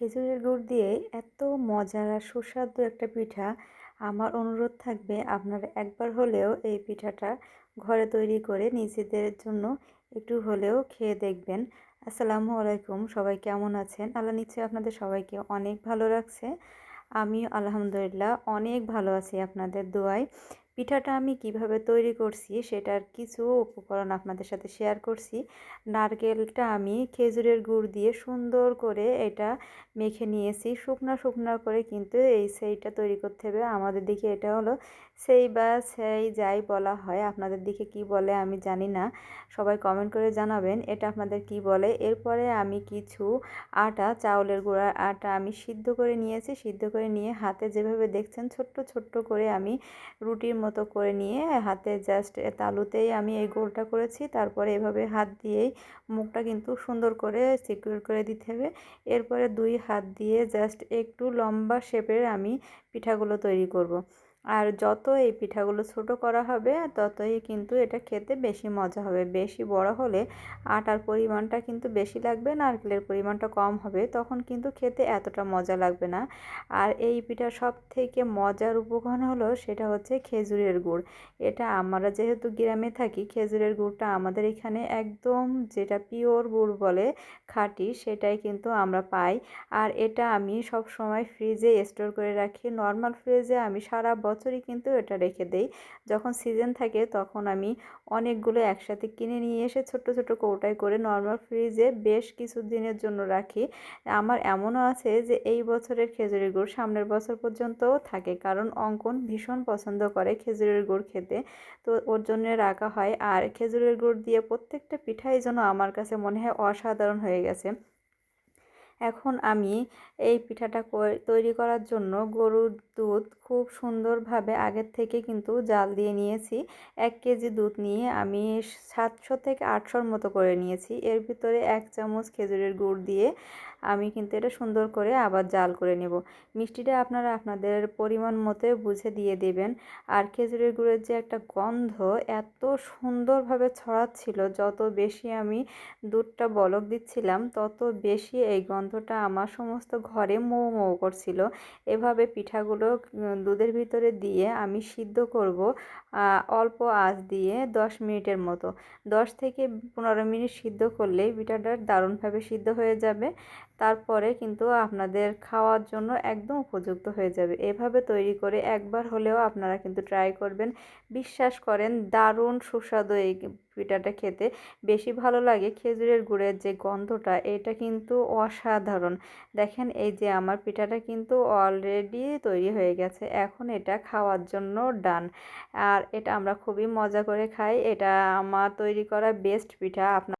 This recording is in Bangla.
খেজুরের গুড় দিয়ে এত মজার আর সুস্বাদু একটা পিঠা। আমার অনুরোধ থাকবে আপনারা একবার হলেও এই পিঠাটা ঘরে তৈরি করে নিজেদের জন্য একটু হলেও খেয়ে দেখবেন। আসসালামু আলাইকুম, সবাই কেমন আছেন? আল্লাহ নিশ্চয়ই আপনাদের সবাইকে অনেক ভালো রাখছে। আমি আলহামদুলিল্লাহ অনেক ভালো আছি আপনাদের দোয়ায়। পিঠাটা আমি কিভাবে তৈরি করছি সেটার কিছু উপকরণ আপনাদের সাথে শেয়ার করছি। নারকেলটা আমি খেজুরের গুড় দিয়ে সুন্দর করে এটা মেখে নিয়েছি, শুকনা শুকনা করে, কিন্তু এই সেইটা তৈরি করতে হবে। আমাদের দিকে এটা হলো সেই বা সেই যাই বলা হয়, আপনাদের দিকে কি বলে আমি জানি না, সবাই কমেন্ট করে জানাবেন এটা আপনাদের কি বলে। এরপরে আমি কিছু আটা, চাউলের গুঁড়ার আটা আমি সিদ্ধ করে নিয়েছি। সিদ্ধ করে নিয়ে হাতে যেভাবে দেখছেন ছোট্ট ছোট্ট করে আমি রুটির মতো করে নিয়ে হাতে জাস্ট তালুতেই আমি এই গোলটা করেছি। তারপরে এভাবে হাত দিয়েই মুখটা কিন্তু সুন্দর করে সিকিউর করে দিতে হবে। এরপরে দুই হাত দিয়ে জাস্ট একটু লম্বা শেপের আমি পিঠাগুলো তৈরি করব। আর যত এই পিঠাগুলো ছোট করা হবে ততই কিন্তু এটা খেতে বেশি মজা হবে। বেশি বড় হলে আটার পরিমাণটা কিন্তু বেশি লাগবে, নারকেলের পরিমাণটা কম হবে, তখন কিন্তু খেতে এতটা মজা লাগবে না। আর এই পিঠার সব থেকে মজার উপকরণ হলো সেটা হচ্ছে খেজুরের গুড়। এটা আমরা যেহেতু গ্রামে থাকি, খেজুরের গুড়টা আমাদের এখানে একদম যেটা পিওর গুড় বলে, খাঁটি, সেটাই কিন্তু আমরা পাই। আর এটা আমি সব সময় ফ্রিজে স্টোর করে রাখি। নর্মাল ফ্রিজে আমি সারা বছরই কিন্তু এটা রেখে দেই। যখন সিজন থাকে তখন আমি অনেকগুলো একসাথে কিনে নিয়ে এসে ছোট ছোট কৌটায় করে নর্মাল ফ্রিজে বেশ কিছু দিনের জন্য রাখি। আমার এমনও আছে যে এই বছরের খেজুরের গুড় সামনের বছর পর্যন্তও থাকে, কারণ অঙ্কন ভীষণ পছন্দ করে খেজুরের গুড় খেতে, তো ওর জন্য রাখা হয়। আর খেজুরের গুড় দিয়ে প্রত্যেকটা পিঠাই যেন আমার কাছে মনে হয় অসাধারণ হয়ে গেছে। এখন আমি এই পিঠাটা তৈরি করার জন্য গরুর দুধ খুব সুন্দরভাবে আগের থেকে কিন্তু জাল দিয়ে নিয়েছি। 1 কেজি দুধ নিয়ে আমি 700 থেকে 800-র মতো করে নিয়েছি। এর ভিতরে 1 চামচ খেজুরের গুড় দিয়ে আমি কিন্তু এটা সুন্দর করে আবার জাল করে নেব। মিষ্টিটা আপনারা আপনাদের পরিমাণ মতো বুঝে দিয়ে দেবেন। আর খেজুরের গুড়ের যে একটা গন্ধ এত সুন্দরভাবে ছড়াচ্ছিল, যত বেশি আমি দুধটা বলক দিচ্ছিলাম তত বেশি এই গন্ধটা আমার সমস্ত ঘরে মৌ মৌ করছিল। এভাবে পিঠাগুলো দুধের ভিতরে দিয়ে আমি সিদ্ধ করব অল্প আঁচ দিয়ে 10 মিনিটের মতো। 10 থেকে 15 মিনিট সিদ্ধ করলেই পিঠাটা দারুণভাবে সিদ্ধ হয়ে যাবে। তারপরে কিন্তু আপনাদের খাওয়ার জন্য একদম উপযুক্ত হয়ে যাবে। এভাবে তৈরি করে একবার হলেও আপনারা কিন্তু ট্রাই করবেন। বিশ্বাস করেন দারুণ সুস্বাদু এই পিঠাটা খেতে। বেশি ভালো লাগে খেজুরের গুড়ের যে গন্ধটা, এটা কিন্তু অসাধারণ। দেখেন এই যে আমার পিঠাটা কিন্তু অলরেডি তৈরি হয়ে গেছে, এখন এটা খাওয়ার জন্য ডান। আর এটা আমরা খুবই মজা করে খাই। এটা আমার তৈরি করা বেস্ট পিঠা। আপনার